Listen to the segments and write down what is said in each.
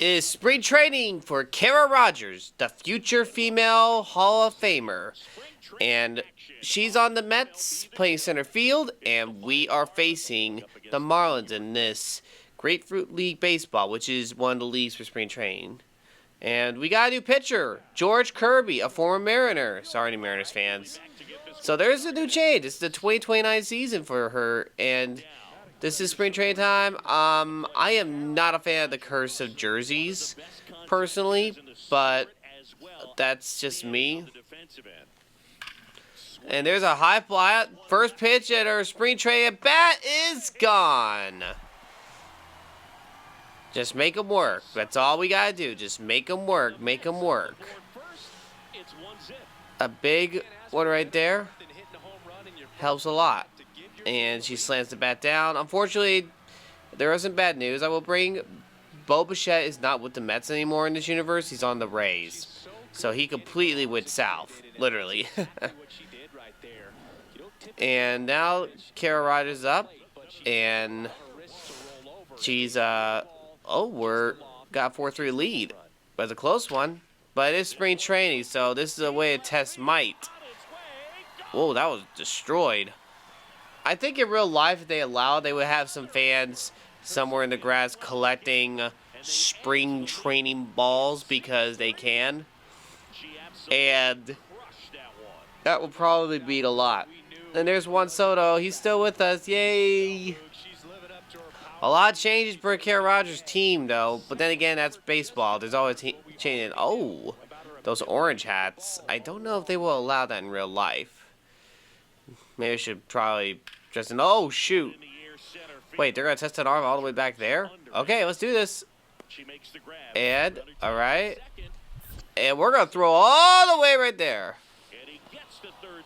is spring training for Cara Rogers, the future female Hall of Famer. And she's on the Mets playing center field, and we are facing the Marlins in this Grapefruit League Baseball, which is one of the leagues for spring training. And we got a new pitcher, George Kirby, a former Mariner. Sorry to Mariners fans. So there's a new change. It's the 2029 season for her, and this is spring training time. I am not a fan of the cursive jerseys, personally, but that's just me. And there's a high fly. First pitch at her spring training at bat is gone. Just make them work. That's all we gotta do. Just make them work. Make them work. A big one right there helps a lot. And she slams the bat down. Unfortunately, there isn't bad news. I will bring Bo Bichette is not with the Mets anymore in this universe. He's on the Rays. So he completely went south. Literally. And now Cara Rogers is up. And she's, we're got a 4-3 lead. But it's a close one. But it is spring training, so this is a way to test might. Whoa, that was destroyed. I think in real life, if they allowed, they would have some fans somewhere in the grass collecting spring training balls because they can. And that would probably beat a lot. And there's Juan Soto. He's still with us. Yay! A lot of changes for Cara Rogers' team, though. But then again, that's baseball. There's always changing. Oh, those orange hats. I don't know if they will allow that in real life. Maybe I should probably dress in. Oh, shoot. Wait, they're going to test an arm all the way back there? Okay, let's do this. And, all right. And we're going to throw all the way right there.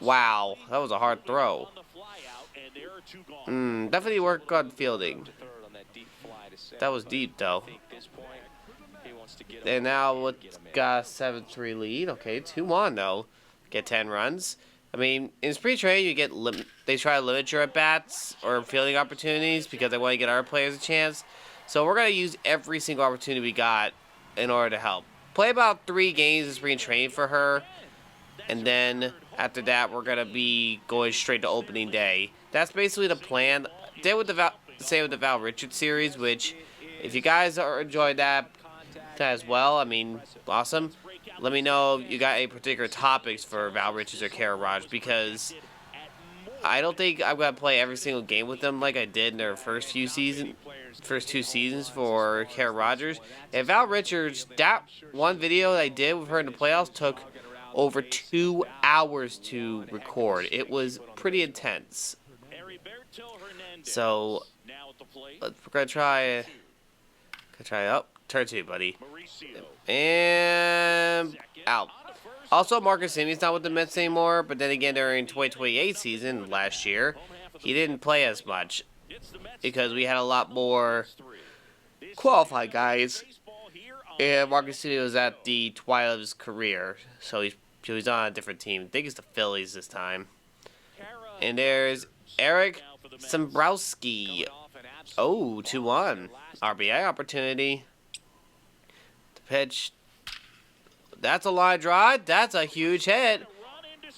Wow, that was a hard throw. Definitely work on fielding. That was deep, though. And now we got a 7-3 lead. Okay, 2-1, though. Get 10 runs. I mean, in spring training, you get they try to limit your at-bats or fielding opportunities because they want to get our players a chance. So we're going to use every single opportunity we got in order to help. Play about 3 games in spring training for her. And then after that, we're going to be going straight to opening day. That's basically the plan. Same with the Val Richards series, which if you guys are enjoying that as well, I mean, awesome. Let me know if you got any particular topics for Val Richards or Cara Rogers, because I don't think I'm going to play every single game with them like I did in their first 2 seasons for Cara Rogers. And Val Richards, that one video that I did with her in the playoffs took over 2 hours to record. It was pretty intense. So we're gonna try up turn 2, buddy, and out. Also, Marcus Semie's not with the Mets anymore. But then again, during 2028 season last year, he didn't play as much because we had a lot more qualified guys, and Marcus Semien was at the twilight of his career, so he's on a different team. I think it's the Phillies this time. And there's Eric Sombrowski. Oh, 2-1. RBI opportunity. The pitch. That's a line drive. That's a huge hit.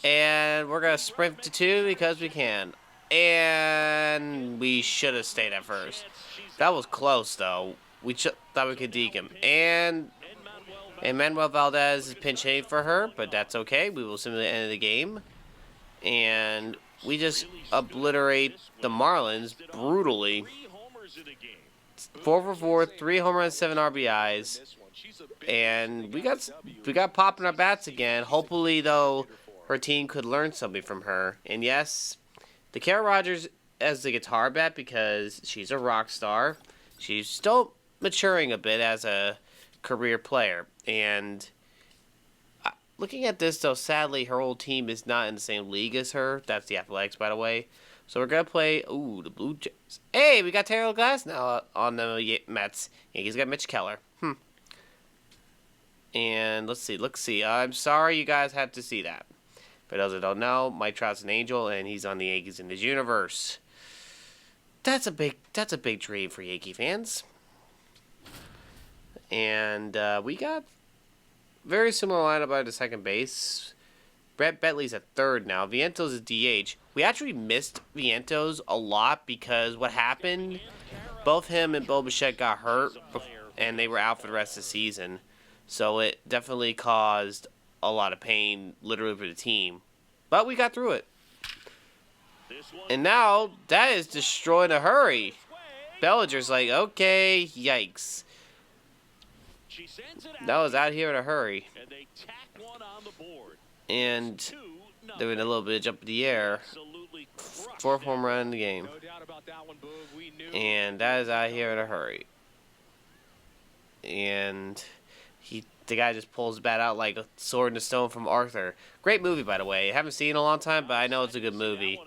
And we're going to sprint to 2 because we can. And we should have stayed at first. That was close, though. We thought we could deke him. And Manuel Valdez is pinch hitting for her, but that's okay. We will simulate the end of the game. And we just obliterate the Marlins brutally. 4 for 4, 3 home runs, 7 RBIs. And we got pop in our bats again. Hopefully, though, her team could learn something from her. And yes, the Cara Rogers as the guitar bat because she's a rock star. She's still maturing a bit as a career player. And looking at this, though, sadly, her old team is not in the same league as her. That's the Athletics, by the way. So we're going to play, the Blue Jays. Hey, we got Taylor Glass now on the Mets. Yankees got Mitch Keller. And let's see. I'm sorry you guys had to see that. For those that don't know, Mike Trout's an angel, and he's on the Yankees in this universe. That's a big dream for Yankee fans. And we got very similar lineup at the second base. Brett Bentley's at third now. Vientos is DH. We actually missed Vientos a lot because what happened, both him and Bo Bichette got hurt, and they were out for the rest of the season. So it definitely caused a lot of pain, literally, for the team. But we got through it. And now, that is destroyed in a hurry. Bellinger's like, okay, yikes. That was out here in a hurry. And doing a little bit of jump in the air. Fourth home run in the game. And that is out here in a hurry. And the guy just pulls the bat out like a sword in the stone from Arthur. Great movie, by the way. I haven't seen it in a long time, but I know it's a good movie.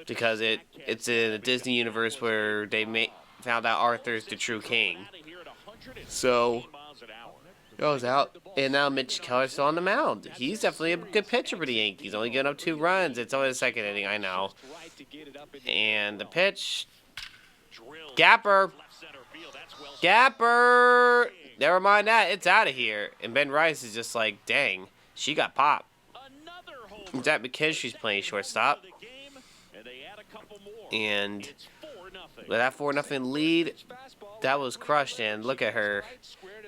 Because it's in a Disney universe where they found out Arthur's the true king. So, goes out. And now Mitch Keller's still on the mound. He's definitely a good pitcher for the Yankees. Only giving up 2 runs. It's only the second inning, I know. And the pitch. Gapper. Gapper. Never mind that. It's out of here. And Ben Rice is just like, dang. She got popped. That McKinstry's playing shortstop. And with that 4-0 lead, that was crushed. And look at her.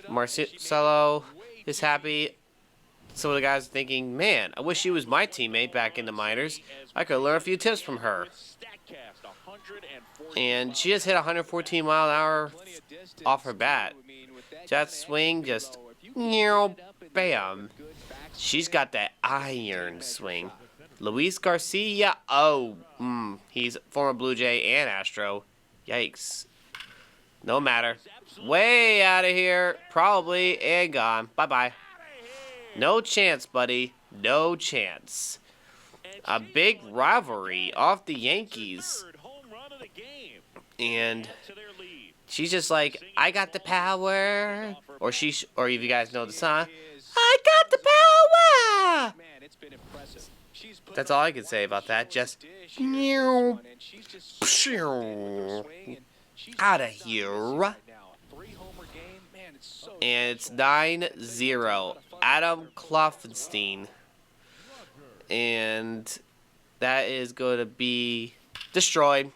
Marcelo is happy. Some of the guys are thinking, man, I wish she was my teammate back in the minors. I could learn a few tips from her. And she just hit 114 mile an hour off her bat. That swing just, bam. She's got that iron swing. Adolis Garcia, he's former Blue Jay and Astro. Yikes. No matter. Way out of here, probably, and gone. Bye-bye. No chance, buddy. No chance. A big rivalry off the Yankees. And she's just like, I got the power. Or if you guys know the song, I got the power. That's all I can say about that. Just out of here. And it's 9-0. Adam Kloffenstein. And that is going to be destroyed.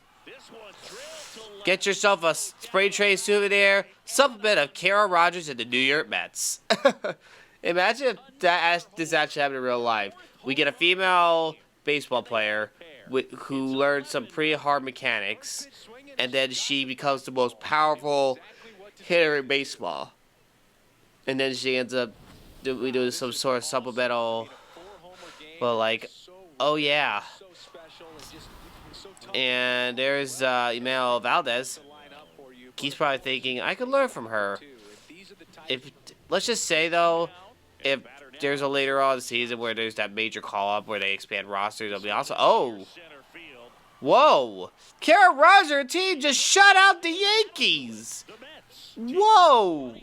Get yourself a spray tray souvenir. Supplement of Cara Rogers and the New York Mets. Imagine if this actually happened in real life. We get a female baseball player who learns some pretty hard mechanics. And then she becomes the most powerful hitter in baseball. And then she ends up doing some sort of supplemental. Well, like, oh yeah. And there's Emmanuel Valdez. He's probably thinking, I could learn from her. Let's just say, though, if there's a later on in the season where there's that major call-up where they expand rosters, it'll be also... Oh! Whoa! Cara Rogers' team just shut out the Yankees! Whoa!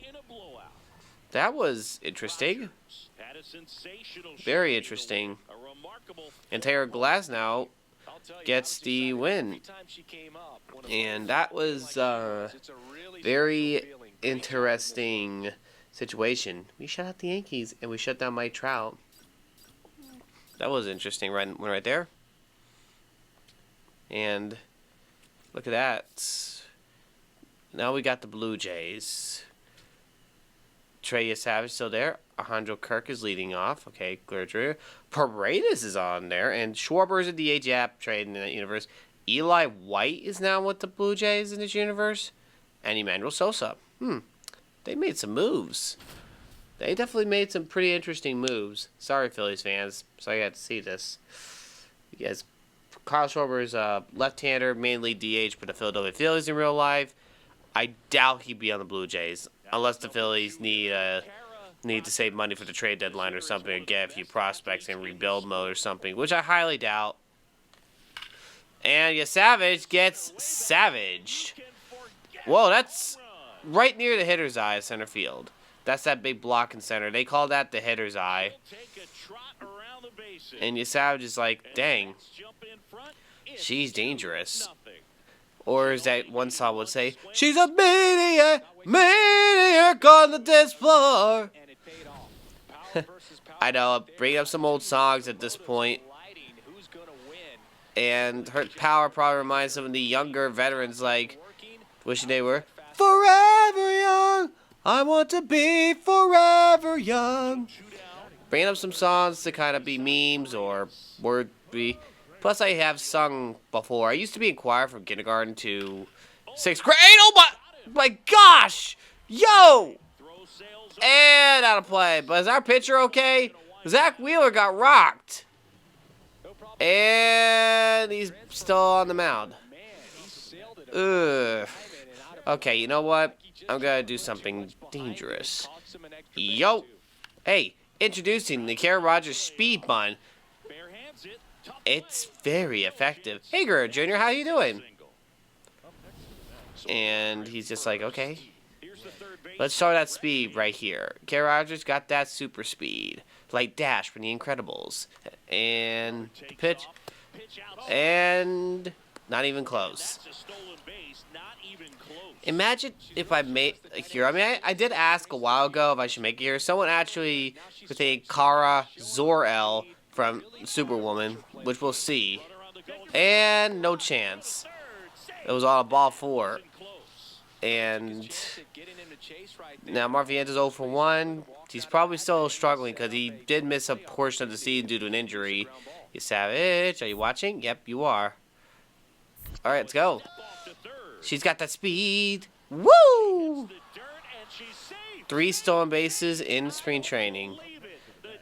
That was interesting. Very interesting. And Taylor Glasnow gets the win. And that was a very interesting situation. We shut out the Yankees and we shut down Mike Trout. That was interesting right there. And look at that. Now we got the Blue Jays. Trey Savage still there. Alejandro Kirk is leading off. Okay, clear. Paredes is on there. And Schwarber's a DH trade in that universe. Eli White is now with the Blue Jays in this universe. And Emmanuel Sosa. They made some moves. They definitely made some pretty interesting moves. Sorry, Phillies fans. Sorry you had to see this. Yes, Kyle Schwarber is a left-hander, mainly DH for the Philadelphia Phillies in real life. I doubt he'd be on the Blue Jays. Unless the Phillies need to save money for the trade deadline or something, or get a few prospects in rebuild mode or something, which I highly doubt. And Savage gets savaged. Whoa, that's right near the hitter's eye at center field. That's that big block in center. They call that the hitter's eye. And Savage is like, dang, she's dangerous. Or as that one song would say, she's a maniac, maniac on the dance floor. I know, bring up some old songs at this point. And her power probably reminds some of the younger veterans, like, wishing they were forever young. I want to be forever young. Bringing up some songs to kind of be memes or word be. Plus, I have sung before. I used to be in choir from kindergarten to 6th grade. Oh my gosh! Yo! And out of play. But is our pitcher okay? Zach Wheeler got rocked. And he's still on the mound. Ugh. Okay, you know what? I'm gonna do something dangerous. Yo! Hey, introducing the Cara Rogers Speed Bun. It's very effective. Hey, Guerrero Jr., how you doing? And he's just like, okay. Let's show that speed right here. Cara Rogers got that super speed. Like Dash from The Incredibles. And the pitch. And not even close. Imagine if I made a here. I mean, I did ask a while ago if I should make it here. Someone actually with a Cara Zor-El from Superwoman, which we'll see. And no chance. It was on a ball 4. And now Marvienta's 0 for 1. He's probably still struggling because he did miss a portion of the season due to an injury. You savage. Are you watching? Yep, you are. All right, let's go. She's got that speed. Woo! 3 stolen bases in spring training.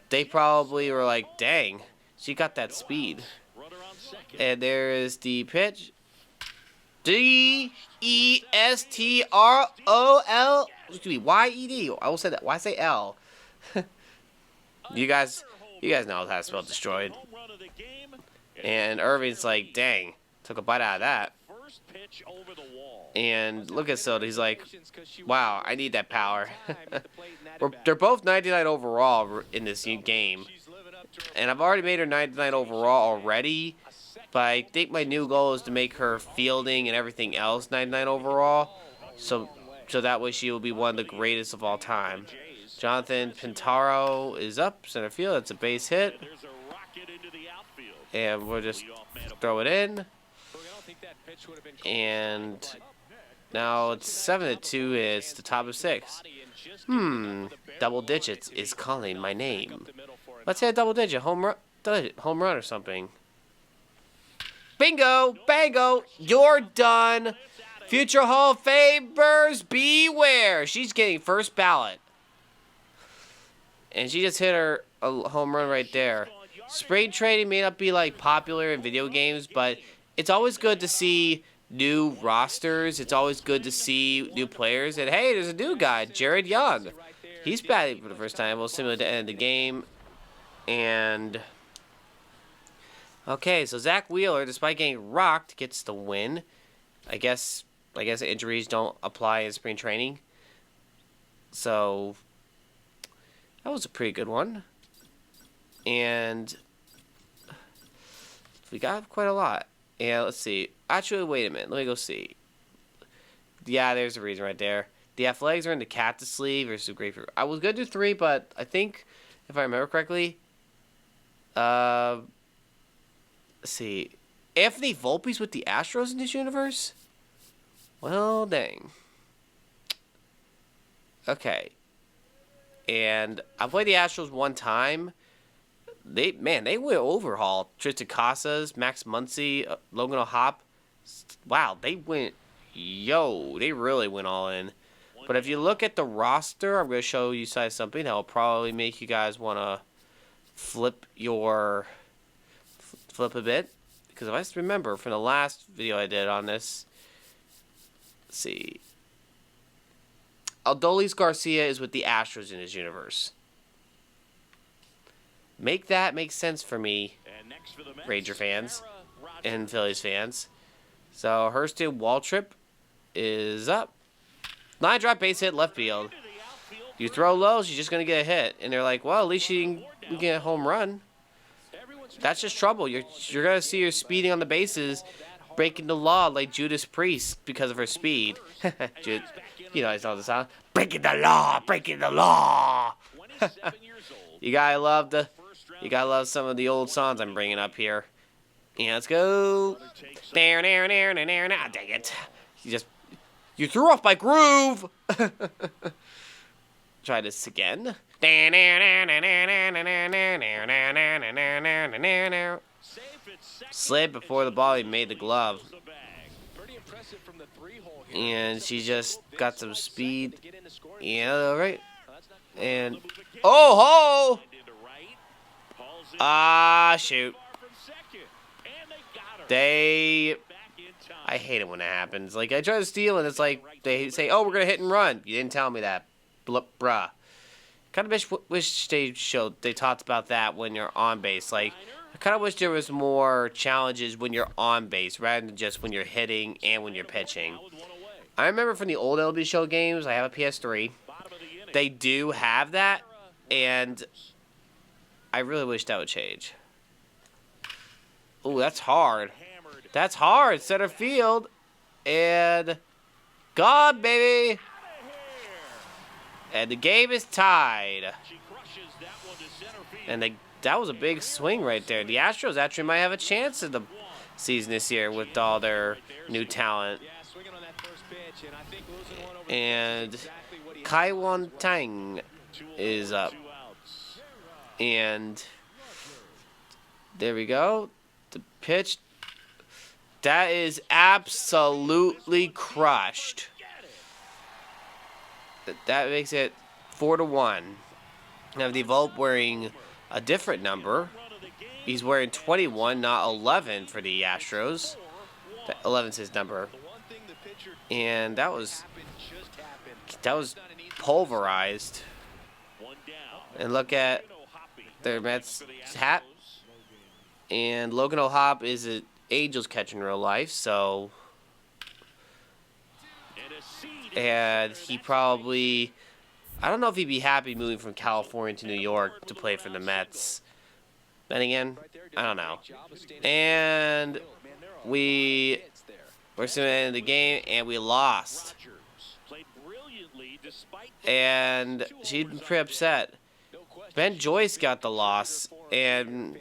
They probably were like, dang, she got that speed. And there is the pitch. D-E-S-T-R-O-L. Excuse me, Y-E-D. I will say that. Why say L? You guys know how to spell destroyed. And Irving's like, dang, took a bite out of that. And look at Soto. He's like, wow, I need that power. They're both 99 overall in this game. And I've already made her 99 overall already. But I think my new goal is to make her fielding and everything else 99 overall. So that way she will be one of the greatest of all time. Jonathan Pintaro is up center field. That's a base hit. And we'll just throw it in. And now it's 7-2. It's the top of 6. Double digits is calling my name. Let's hit a double digit home run or something. Bingo! Bango! You're done! Future Hall of Famers, beware! She's getting first ballot. And she just hit her a home run right there. Spray trading may not be like popular in video games, but it's always good to see new rosters. It's always good to see new players. And hey, there's a new guy, Jared Young. He's batting for the first time. We'll simulate the end of the game. And okay, so Zach Wheeler, despite getting rocked, gets the win. I guess injuries don't apply in spring training. So that was a pretty good one. And we got quite a lot. Yeah, let's see. Actually, wait a minute. Let me go see. Yeah, there's a reason right there. The Athletics are in the Cactus Sleeve versus Grapefruit. I was going to do 3, but I think, if I remember correctly, let's see. Anthony Volpe's with the Astros in this universe? Well, dang. Okay. And I played the Astros one time. They went overhaul. Tristan Casas, Max Muncy, Logan O'Hoppe. Wow, they really went all in. But if you look at the roster, I'm going to show you guys something that will probably make you guys want to flip a bit. Because if I remember from the last video I did on this, let's see. Adolis Garcia is with the Astros in his universe. Make that make sense for me, Ranger fans and Phillies fans. So Hurston Waltrip is up. Line drive, base hit, left field. You throw low, she's just going to get a hit. And they're like, well, at least she can get a home run. That's just trouble. You're going to see her speeding on the bases. breaking the law like Judas Priest because of her speed. You know, I saw the song. Breaking the law, breaking the law. You gotta love some of the old songs I'm bringing up here. Yeah, let's go. There, ah, dang it. You threw off my groove. Try this again. Slid before the ball made the glove. And she just got some speed. Yeah, all right. And oh ho! Ah, shoot. I hate it when that happens. Like, I try to steal, and it's like, they say, oh, we're going to hit and run. You didn't tell me that. Bruh. Kind of wish they talked about that when you're on base. Like, I kind of wish there was more challenges when you're on base, rather than just when you're hitting and when you're pitching. I remember from the old LB Show games, I have a PS3. They do have that, and I really wish that would change. Ooh, that's hard. That's hard. Center field. And gone, baby. And the game is tied. And that was a big swing right there. The Astros actually might have a chance in the season this year with all their new talent. And Kaiwan Tang is up. And there we go. The pitch. That is absolutely crushed. That makes it 4-1. Now, Devolp wearing a different number. He's wearing 21, not 11 for the Astros. 11's his number. And that was pulverized. And look at their Mets hat. And Logan O'Hoppe is an Angels catcher in real life, so. And he probably, I don't know if he'd be happy moving from California to New York to play for the Mets. Then again, I don't know. And we're in the game, and we lost. And she'd been pretty upset. Ben Joyce got the loss, and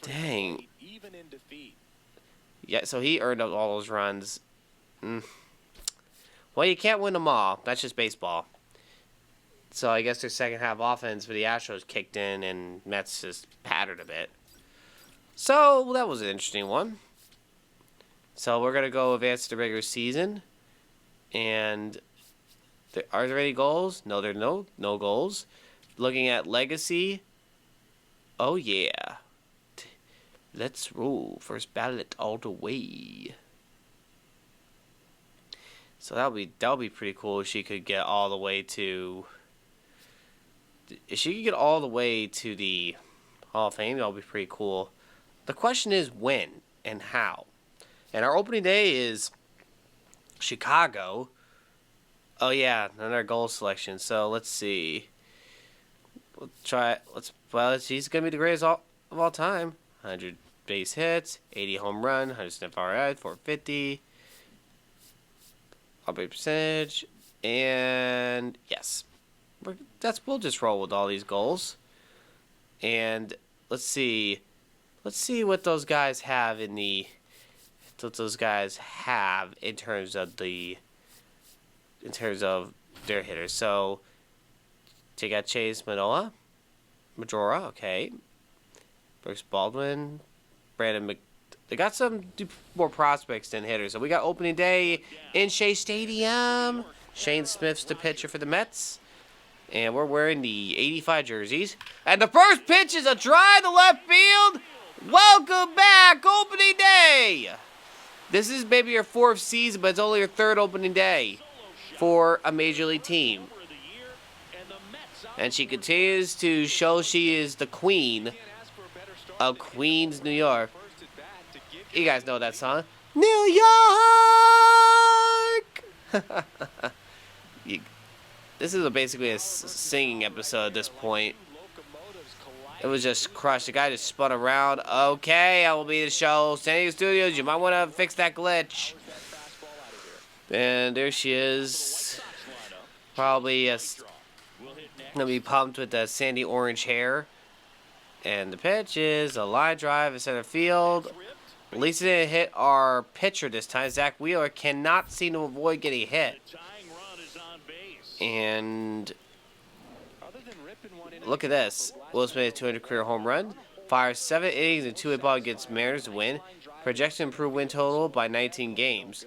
dang. Yeah, so he earned up all those runs. Well, you can't win them all. That's just baseball. So I guess their second half offense for the Astros kicked in, and Mets just pattered a bit. So that was an interesting one. So we're going to go advance to the regular season. And are there any goals? No, there are no goals. Looking at legacy. Oh, yeah. Let's roll. First ballot all the way. So that'll be pretty cool if she could get all the way to. If she could get all the way to the Hall of Fame, that'll be pretty cool. The question is when and how. And our opening day is Chicago. Oh yeah, another goal selection. So let's see. We'll try. She's gonna be the greatest of all time. 100 base hits, 80 home run, 100 sniff RBI, 450. All base percentage, and yes, we'll just roll with all these goals. And let's see what those guys have in terms of their hitters. So take out Chase Majora, okay. Brooks Baldwin, Brandon They got some more prospects than hitters. So we got opening day in Shea Stadium. Shane Smith's the pitcher for the Mets. And we're wearing the 85 jerseys. And the first pitch is a drive to left field. Welcome back, opening day. This is maybe your fourth season, but it's only your third opening day for a major league team. And she continues to show she is the queen of Queens, New York. You guys know that song. New York! This is basically a singing episode at this point. It was just crushed. The guy just spun around. Okay, I will be the show. San Diego Studios, you might want to fix that glitch. And there she is. Probably gonna be pumped with the sandy orange hair. And the pitch is a line drive in center field. At least it didn't hit our pitcher this time. Zach Wheeler cannot seem to avoid getting hit. And look at this. Will Smith, 200 career home run. Fires 7 innings and 2 ball against Mariners to win. Projects to improve win total by 19 games.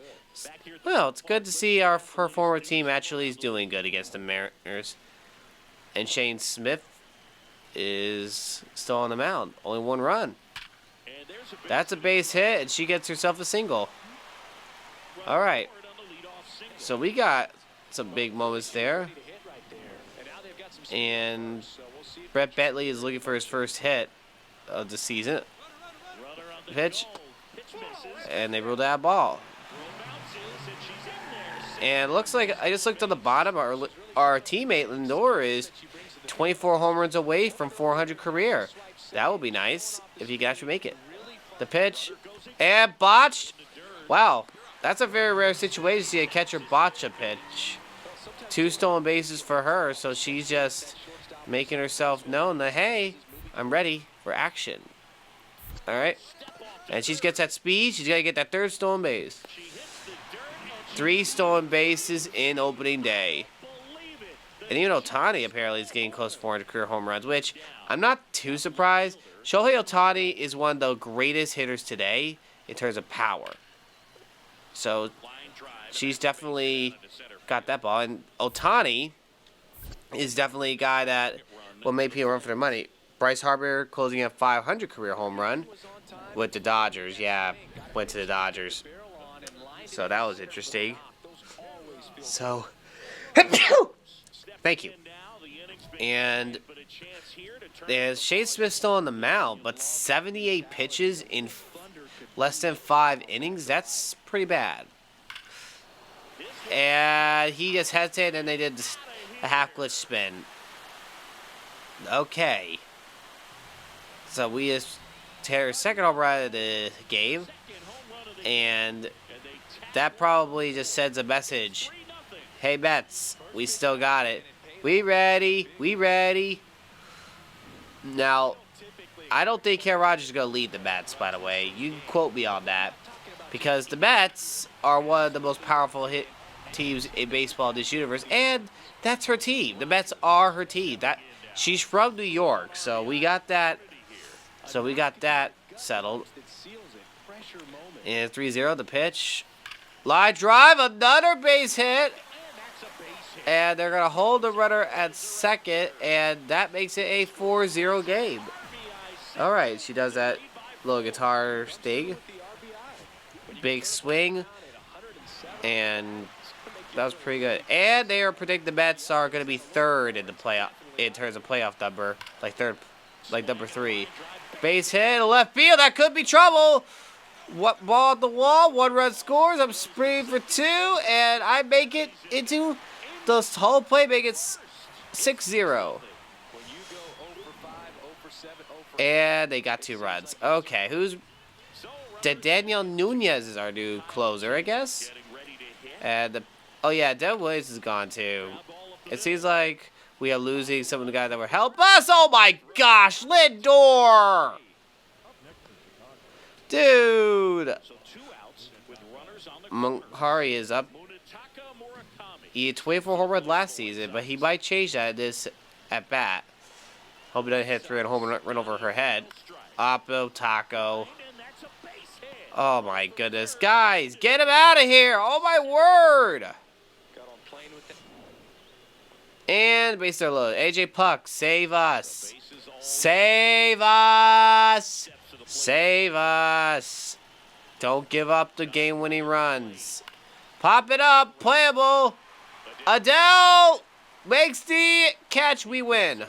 Well, it's good to see her former team actually is doing good against the Mariners. And Shane Smith is still on the mound. Only 1 run. That's a base hit, and she gets herself a single. All right. So we got some big moments there. And Brett Bentley is looking for his first hit of the season. Pitch. And they ruled out a ball. And it looks like, I just looked on the bottom, our teammate Lindor is 24 home runs away from 400 career. That would be nice if he could actually make it. The pitch. And botched. Wow. That's a very rare situation to see a catcher botch a pitch. 2 stolen bases for her, so she's just making herself known that, hey, I'm ready for action. All right. And she gets that speed. She's got to get that 3rd stolen base. 3 stolen bases in opening day. And even Ohtani apparently is getting close to 400 career home runs, which I'm not too surprised. Shohei Ohtani is one of the greatest hitters today in terms of power. So she's definitely got that ball. And Ohtani is definitely a guy that will make people run for their money. Bryce Harper closing a 500 career home run with the Dodgers. Yeah, went to the Dodgers. So that was interesting. So, thank you. And there's Shane Smith still on the mound, but 78 pitches in less than 5 innings, that's pretty bad. And he just hesitated, and they did a half glitch spin. Okay. So we just tear a second home run of the game, and that probably just sends a message. Hey, Mets, we still got it. We ready. We ready. Now, I don't think Cara Rogers is going to lead the Mets, by the way. You can quote me on that. Because the Mets are one of the most powerful teams in baseball in this universe. And that's her team. The Mets are her team. She's from New York. So we got that. Settled. And 3-0, the pitch. Line drive, another base hit. And they're going to hold the runner at second, and that makes it a 4-0 game. All right, she does that little guitar thing. Big swing. And that was pretty good. And they are predicting the Mets are going to be 3rd in the playoff in terms of playoff number, like number 3. Base hit to left field. That could be trouble. What ball at the wall? 1 run scores. I'm sprinting for 2, and I make it into the whole play. Make it 6-0. And they got 2 runs. Okay, Daniel Nunez is our new closer, I guess. And Devin Williams is gone too. It seems like we are losing some of the guys that were help us. Oh my gosh, Lindor! Dude! Munhari is up. He had 24 home runs last season, but he might change that this at bat. Hope he doesn't hit 3 and home run over her head. Oppo Taco. Oh my goodness. Guys, get him out of here! Oh my word! And base are loaded. AJ Puck, save us. Save us! Save us! Don't give up the game-winning runs. Pop it up, playable. Adele makes the catch, we win.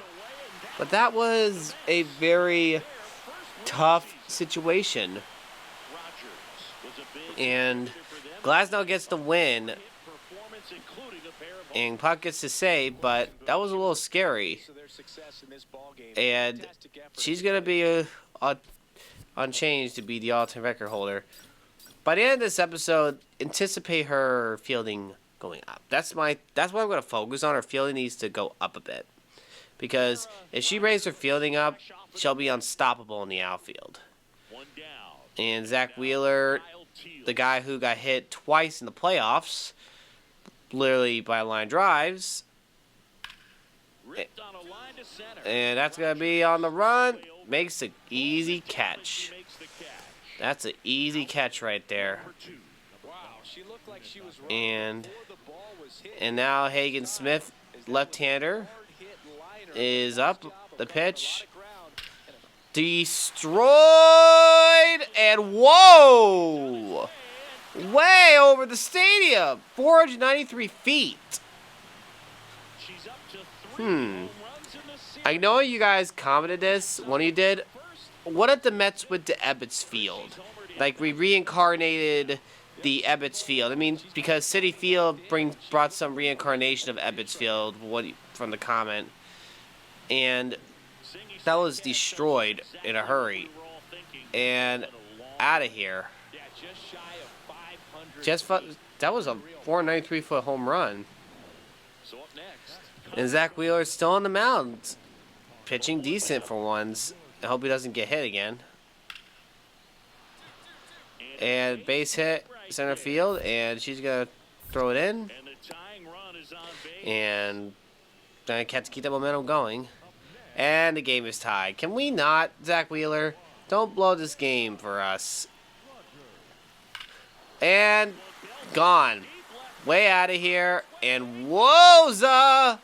But that was a very tough situation. And Glasnow gets the win. And Puck gets to save, but that was a little scary. And she's going to be on change to be the all-time record holder. By the end of this episode, anticipate her fielding going up. That's what I'm going to focus on. Her fielding needs to go up a bit. Because if she raises her fielding up, she'll be unstoppable in the outfield. And Zach Wheeler, the guy who got hit twice in the playoffs, literally by line drives. And that's going to be on the run. Makes an easy catch. That's an easy catch right there. And now Hagen Smith, left-hander, is up. The pitch. Destroyed. And whoa! Way over the stadium. 493 feet. I know you guys commented this. One of you did. What if the Mets went to Ebbets Field? Like, we reincarnated the Ebbets Field. I mean, because Citi Field brought some reincarnation of Ebbets Field from the comment. And that was destroyed in a hurry. And out of here. That was a 493-foot home run. And Zach Wheeler's still on the mound. Pitching decent for once. I hope he doesn't get hit again. And base hit center field. And she's going to throw it in. And going to have to keep that momentum going. And the game is tied. Can we not, Zach Wheeler? Don't blow this game for us. And gone. Way out of here. And whoa-za!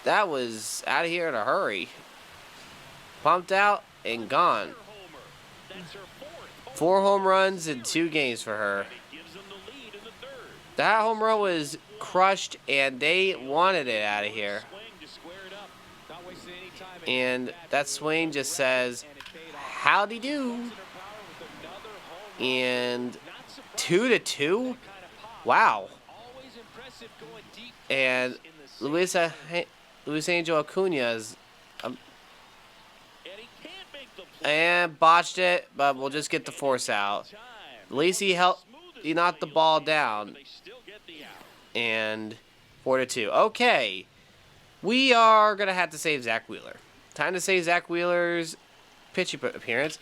That was out of here in a hurry. Pumped out and gone. 4 home runs in 2 games for her. That home run was crushed and they wanted it out of here. And that swing just says, howdy do. And 2-2? Wow. And Luis Angel Acuña's and botched it, but we'll just get the force out. At least he knocked the ball down. And 4-2. Okay. We are going to have to save Zach Wheeler. Time to save Zach Wheeler's pitching appearance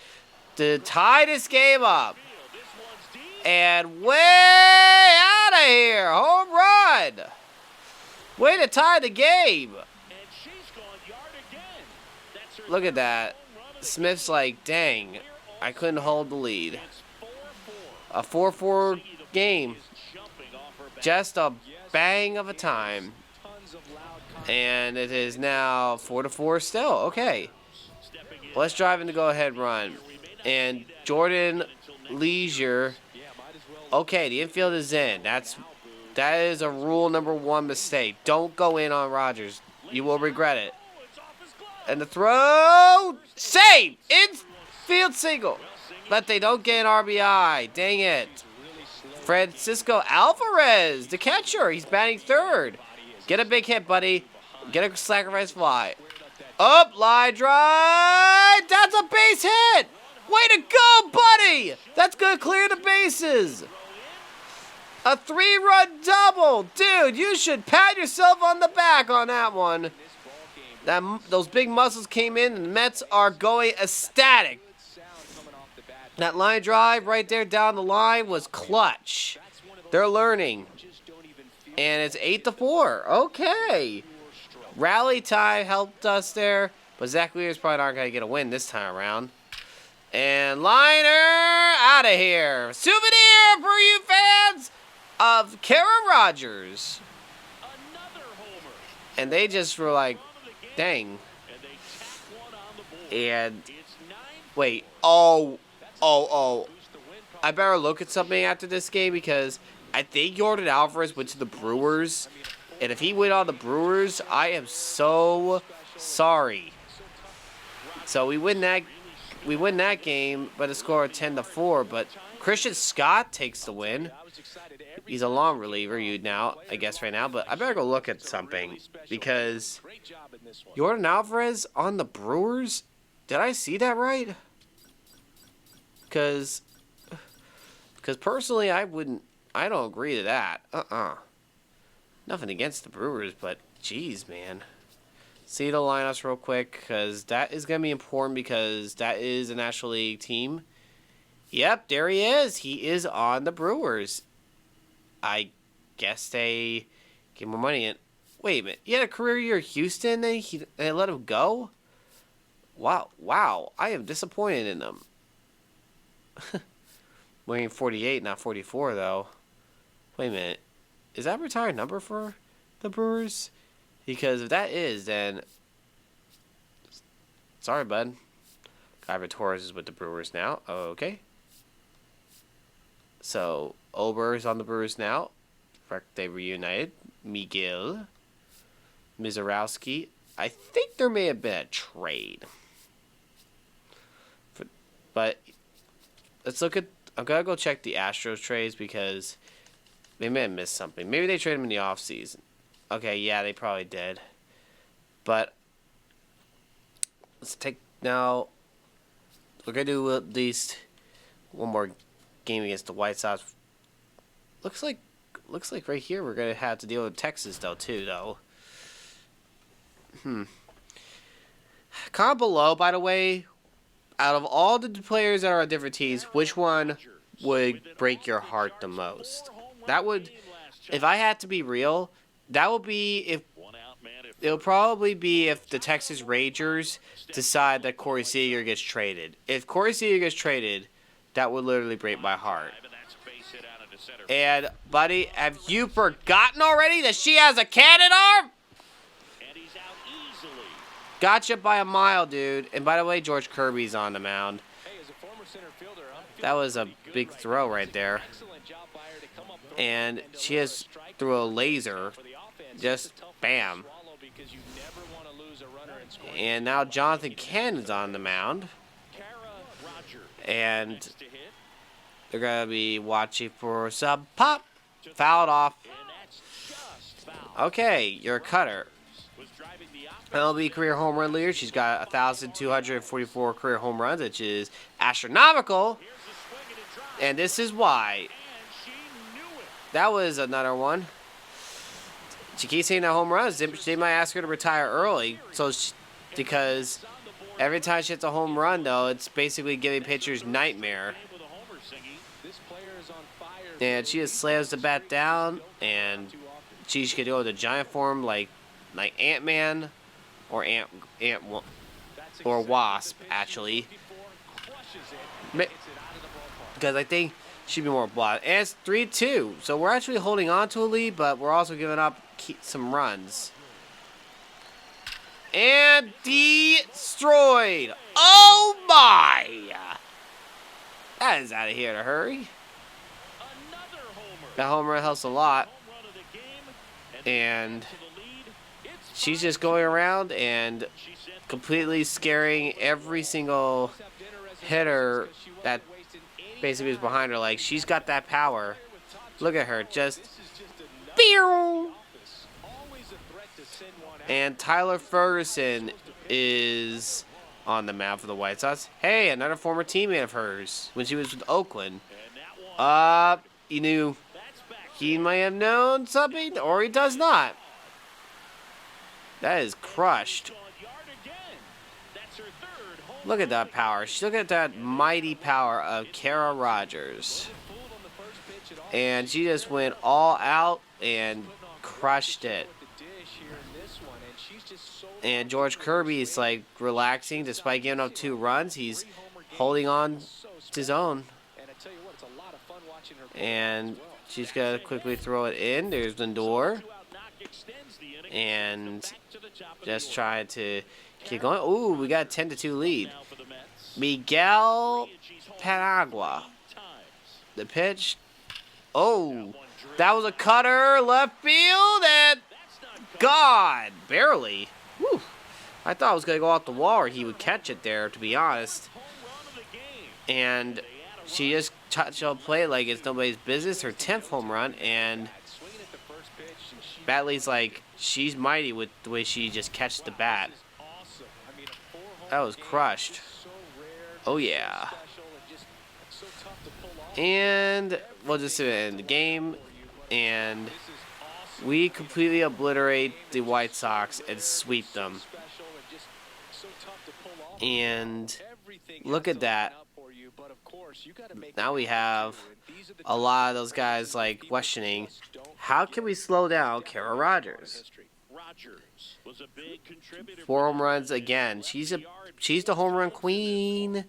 to tie this game up. And way out of here. Home run. Way to tie the game. Look at that. Smith's like, dang, I couldn't hold the lead. A 4-4 game. Just a bang of a time. And it is now 4-4 still. Okay. Let's drive in the go-ahead run. And Jordan Leisure. Okay, the infield is in. That is a rule number 1 mistake. Don't go in on Rogers. You will regret it. And the throw. Save! Infield single. But they don't get an RBI. Dang it. Francisco Alvarez, the catcher. He's batting third. Get a big hit, buddy. Get a sacrifice fly. Up, line drive. That's a base hit. Way to go, buddy. That's going to clear the bases. A 3-run double. Dude, you should pat yourself on the back on that one. Those big muscles came in, and the Mets are going ecstatic. That line drive right there down the line was clutch. They're learning. And it's 8-4. Okay. Rally time helped us there. But Zach Wheeler's probably not going to get a win this time around. And liner out of here. Souvenir for you fans of Cara Rogers. And they just were like, dang. And wait. Oh. I better look at something after this game because I think Jordan Alvarez went to the Brewers. And if he went on the Brewers, I am so sorry. So we win that game, but a score of 10-4. But Christian Scott takes the win. He's a long reliever, I guess right now. But I better go look at something because Jordan Alvarez on the Brewers. Did I see that right? Because personally, I don't agree to that. Nothing against the Brewers, but geez, man. See the lineups real quick, because that is going to be important, because that is a National League team. Yep, there he is. He is on the Brewers. I guess they get more money in. Wait a minute. He had a career year at Houston, and they let him go? Wow. I am disappointed in them. Wearing 48, not 44, though. Wait a minute. Is that a retired number for the Brewers? Because if that is, then sorry, bud. Ivan Torres is with the Brewers now. Okay. So Ober is on the Brewers now. They reunited. Miguel Mizorowski. I think there may have been a trade. But let's look at. I'm gonna go check the Astros trades because they may have missed something. Maybe they traded him in the offseason. Okay, yeah, they probably did. But let's take now. We're gonna do at least one more game against the White Sox. Looks like right here we're gonna have to deal with Texas though. Comment below, by the way. Out of all the players that are on different teams, which one would break your heart the most? That would, if I had to be real. That will be if it'll probably be if the Texas Rangers decide that Corey Seager gets traded. If Corey Seager gets traded, that would literally break my heart. And buddy, have you forgotten already that she has a cannon arm? Gotcha by a mile, dude. And by the way, George Kirby's on the mound. That was a big throw right there. And she has threw a laser. Just bam. And now Jonathan Cannon's on the mound. And they're going to be watching for some pop. Fouled off. Okay, you're a cutter. MLB career home run leader. She's got 1,244 career home runs, which is astronomical. And this is why. That was another one. She keeps hitting that home runs. They might ask her to retire early, because every time she hits a home run, though, it's basically giving pitchers nightmare. And she just slams the bat down, and she could go with a giant form like Ant-Man or or Wasp, actually. Because I think she'd be more blood. And it's 3-2. So we're actually holding on to a lead, but we're also giving up some runs. And destroyed. Oh my! That is out of here in a hurry. That home run helps a lot. And she's just going around and completely scaring every single hitter that basically is behind her. Like, she's got that power. Look at her, just pew! And Tyler Ferguson is on the mound for the White Sox. Hey, another former teammate of hers when she was with Oakland. You knew he might have known something, or he does not. That is crushed. Look at that power. Look at that mighty power of Cara Rogers. And she just went all out and crushed it. And George Kirby is like relaxing despite giving up 2 runs. He's holding on to his own. And she's got to quickly throw it in. There's Lindor. And just trying to keep going. Ooh, we got a 10-2 lead. Miguel Panagua. The pitch. Oh, that was a cutter. Left field. And God, barely. Whew. I thought it was going to go off the wall or he would catch it there, to be honest. And she just touched on play like it's nobody's business. Her 10th home run, and Batley's like, she's mighty with the way she just catches the bat. That was crushed. Oh yeah. And we'll just end the game, and we completely obliterate the White Sox and sweep them. And look at that. Now we have a lot of those guys like questioning, how can we slow down Cara Rogers? 4 home runs again. She's the home run queen.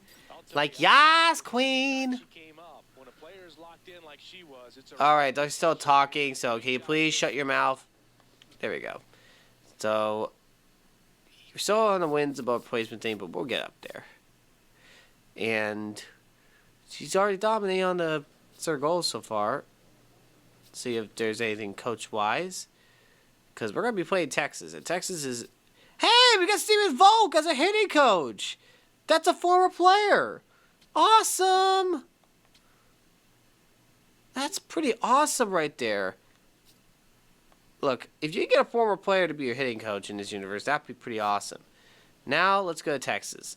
Like, yes, queen. Alright, they're still talking, so can you please shut your mouth? There we go. So, you're still on the wins about placement thing, but we'll get up there. And she's already dominating on the third goals so far. See if there's anything coach-wise. Because we're going to be playing Texas, and Texas is... Hey, we got Steven Volk as a hitting coach! That's a former player! Awesome! That's pretty awesome right there. Look, if you get a former player to be your hitting coach in this universe, that'd be pretty awesome. Now, let's go to Texas.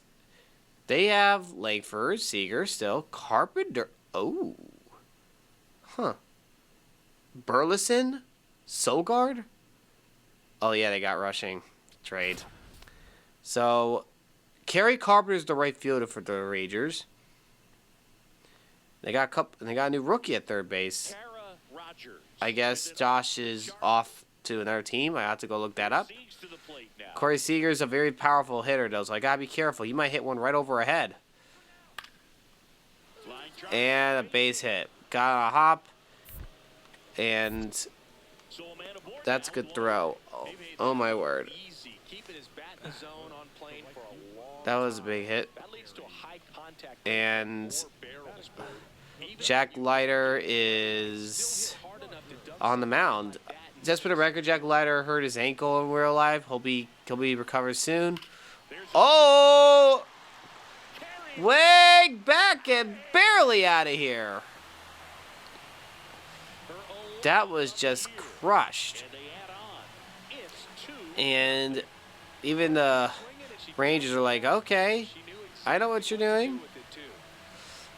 They have Langford, Seager still, Carpenter. Oh. Huh. Burleson? Sogard? Oh, yeah, they got rushing. Trade. So, Kerry Carpenter's the right fielder for the Rangers. They got a new rookie at third base. I guess Josh is off to another team. I have to go look that up. Corey Seager's a very powerful hitter, though, so I gotta be careful. He might hit one right over her head. And a base hit. Got a hop. And that's a good throw. Oh my word. That was a big hit. And Jack Leiter is on the mound. Just for the record, Jack Leiter hurt his ankle in real life. Hope he recovers soon. Oh! Way back and barely out of here. That was just crushed. And even the Rangers are like, okay, I know what you're doing.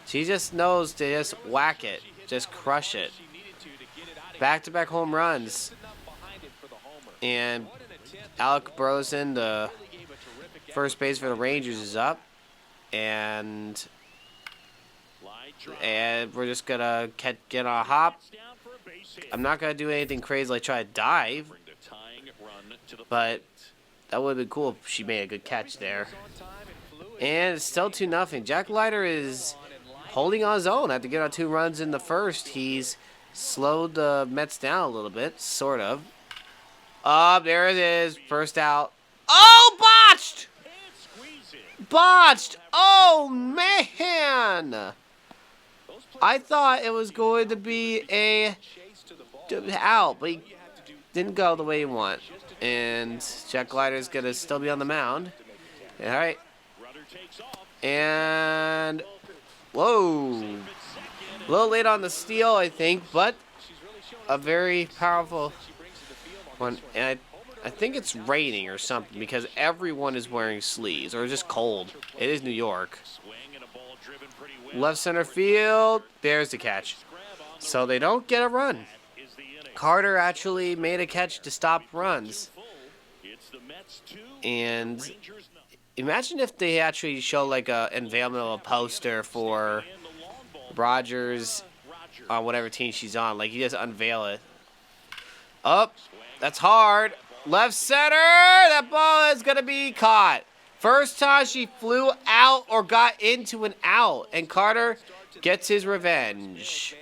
She just knows to just whack it, just crush it. Back-to-back home runs. And Alec Burleson, the first base for the Rangers, is up. And we're just going to get on a hop. I'm not going to do anything crazy like try to dive. But that would have been cool if she made a good catch there. And it's still 2-0. Jack Leiter is holding on his own. Had to get on 2 runs in the first. He's slowed the Mets down a little bit, sort of. There it is. First out. Oh, botched! Botched! Oh, man! I thought it was going to be a out, but he didn't go the way he wanted. And Jack Leiter's going to still be on the mound. All right. And, whoa. A little late on the steal, I think, but a very powerful one. And I think it's raining or something because everyone is wearing sleeves, or just cold. It is New York. Left center field. There's the catch. So they don't get a run. Carter actually made a catch to stop runs. And imagine if they actually show like a unveiling of a poster for Rogers on whatever team she's on. Like, you just unveil it. Up. That's hard. Left center. That ball is going to be caught. First time she flew out or got into an out. And Carter gets his revenge.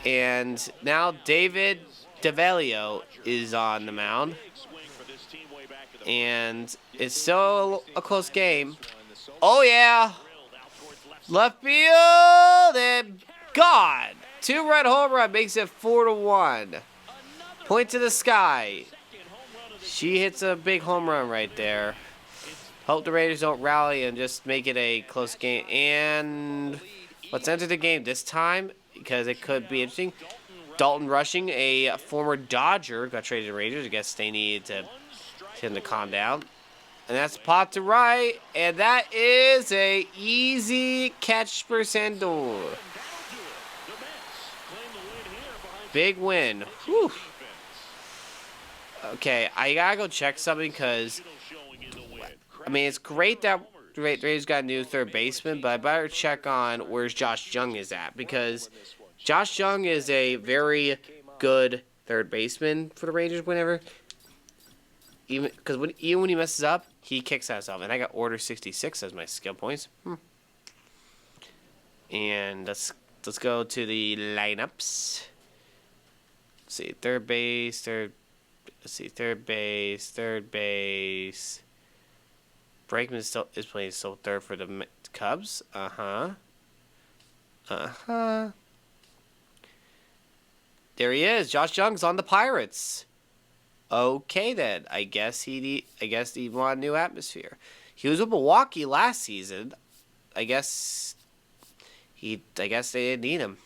And now David DeVelio is on the mound. And it's still a close game. Oh, yeah. Left field. And God. 2-run home run makes it 4-1. Point to the sky. She hits a big home run right there. Hope the Raiders don't rally and just make it a close game. And Let's enter the game this time because it could be interesting. Dalton Rushing, a former Dodger, got traded to Rangers. I guess they needed to tell him to calm down. And that's pot to right, and that is a easy catch for Sandor. Big win. Whew. Okay, I gotta go check something because, I mean, it's great that Rays got a new third baseman, but I better check on where's Josh Jung is at because Josh Jung is a very good third baseman for the Rangers whenever. Even when he messes up, he kicks himself. And I got order 66 as my skill points. And let's go to the lineups. Let's see, third base. Brakeman is playing still third for the Cubs. There he is. Josh Jung's on the Pirates. Okay then. I guess he wanted a new atmosphere. He was with Milwaukee last season. I guess they didn't need him.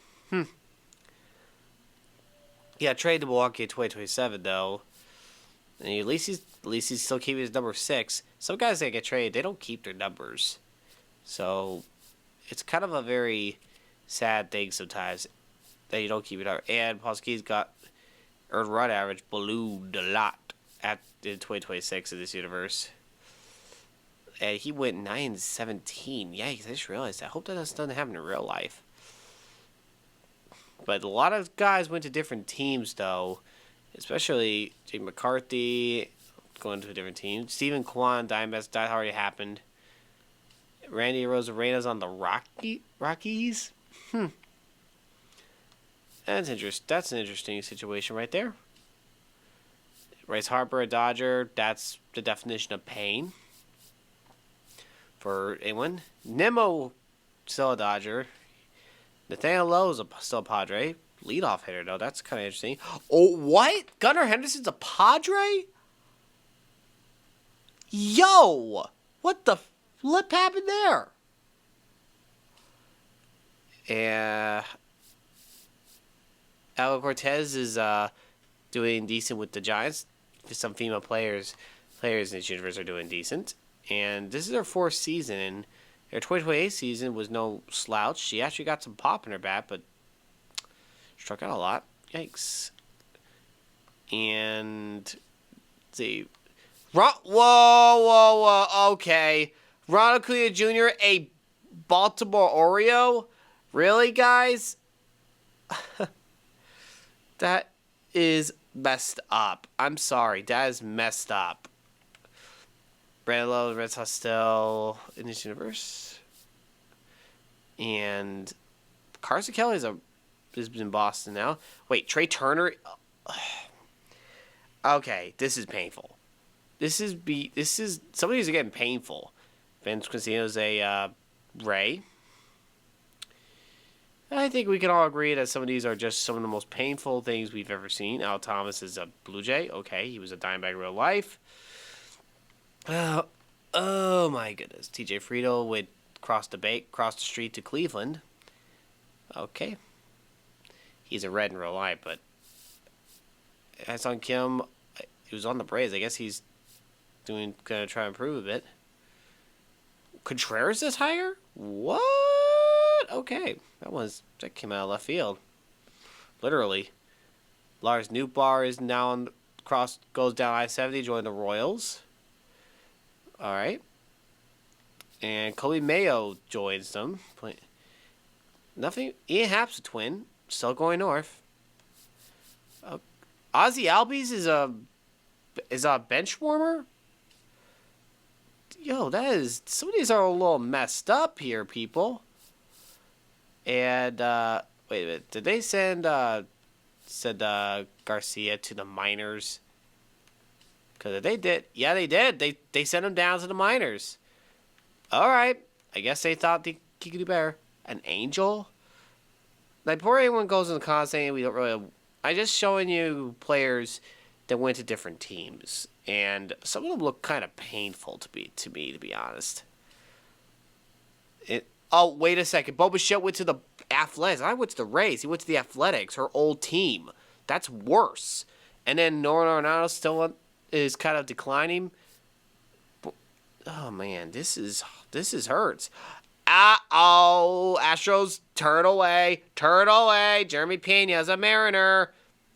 Yeah, trade to Milwaukee in 2027 though. And at least he's still keeping his number 6. Some guys that get traded, they don't keep their numbers. So it's kind of a very sad thing sometimes that you don't keep it up. And Polsky's got earned run average ballooned a lot in 2026 in this universe. And he went 9-17. Yikes, I just realized that. I hope that doesn't happen in real life. But a lot of guys went to different teams, though. Especially Jake McCarthy going to a different team. Stephen Kwan, Diamondbacks, that already happened. Randy Rosarena's on the Rockies. That's an interesting situation right there. Bryce Harper, a Dodger. That's the definition of pain for anyone. Nimmo, still a Dodger. Nathaniel Lowe is still a Padre. Leadoff hitter, though. That's kind of interesting. Oh, what? Gunnar Henderson's a Padre? Yo! What the flip happened there? Alex Cortez is doing decent with the Giants. Some female players in this universe are doing decent. And this is their 4th season. And their 2028 season was no slouch. She actually got some pop in her bat, but struck out a lot. Yikes. And let's see. Whoa. Okay. Ronald Acuna Jr., a Baltimore Oreo? Really, guys? That is messed up. I'm sorry. That is messed up. Brandon Lowe, Red Sox still in this universe. And Carson Kelly is in Boston now. Wait, Trey Turner? Okay, this is painful. Some of these are getting painful. Vince Casino's a Ray. I think we can all agree that some of these are just some of the most painful things we've ever seen. Al Thomas is a Blue Jay. Okay, he was a Diamondback in real life. Oh my goodness. TJ Friedel would cross the street to Cleveland. Okay. He's a Red in real life, but Ha-Seong Kim, he was on the Braves. I guess he's gonna try and improve a bit. Contreras is higher? What? Okay. That came out of left field. Literally. Lars Nootbaar is now goes down I-70, join the Royals. Alright. And Kobe Mayo joins them. Nothing. Ian Happ's a Twin. Still going north. Ozzy Albies is a bench warmer? Yo, some of these are a little messed up here, people. And, wait a minute. Did they send Garcia to the minors? Because they did. Yeah, they did. They sent him down to the minors. All right. I guess they thought he could do better. An Angel? Like, before anyone goes in the comments saying we don't really... I'm just showing you players that went to different teams. And some of them look kind of painful to me, to be honest. Oh, wait a second. Bo Bichette went to the Athletics. I went to the Rays. He went to the Athletics, her old team. That's worse. And then Nolan Arenado still is kind of declining. Oh man, this is hurts. Astros turn away. Jeremy Pena's a Mariner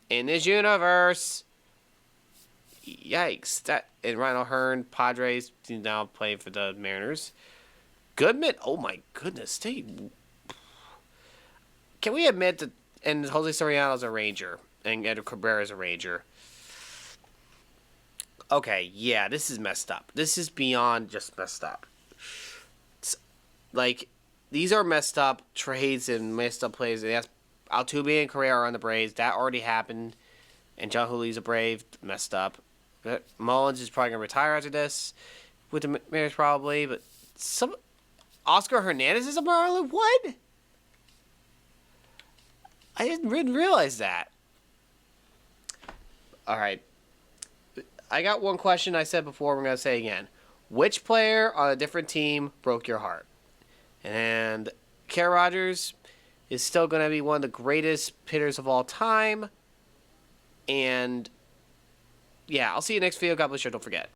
in this universe. Yikes! And Ryan O'Hearn, Padres now playing for the Mariners. Goodman, oh my goodness, can we admit that? And Jose Soriano's a Ranger, and Edward Cabrera's a Ranger. Okay, yeah, this is messed up. This is beyond just messed up. Like, these are messed up trades and messed up plays. Altuve and Correa are on the Braves. That already happened. And John Julio's a Brave. Messed up. But Mullins is probably going to retire after this. With the Mariners probably. But Oscar Hernandez is a Marlin? What? I didn't realize that. Alright. I got one question I said before. I'm going to say again. Which player on a different team broke your heart? And Cara Rogers is still going to be one of the greatest hitters of all time. And, yeah, I'll see you next video. God bless you. Don't forget.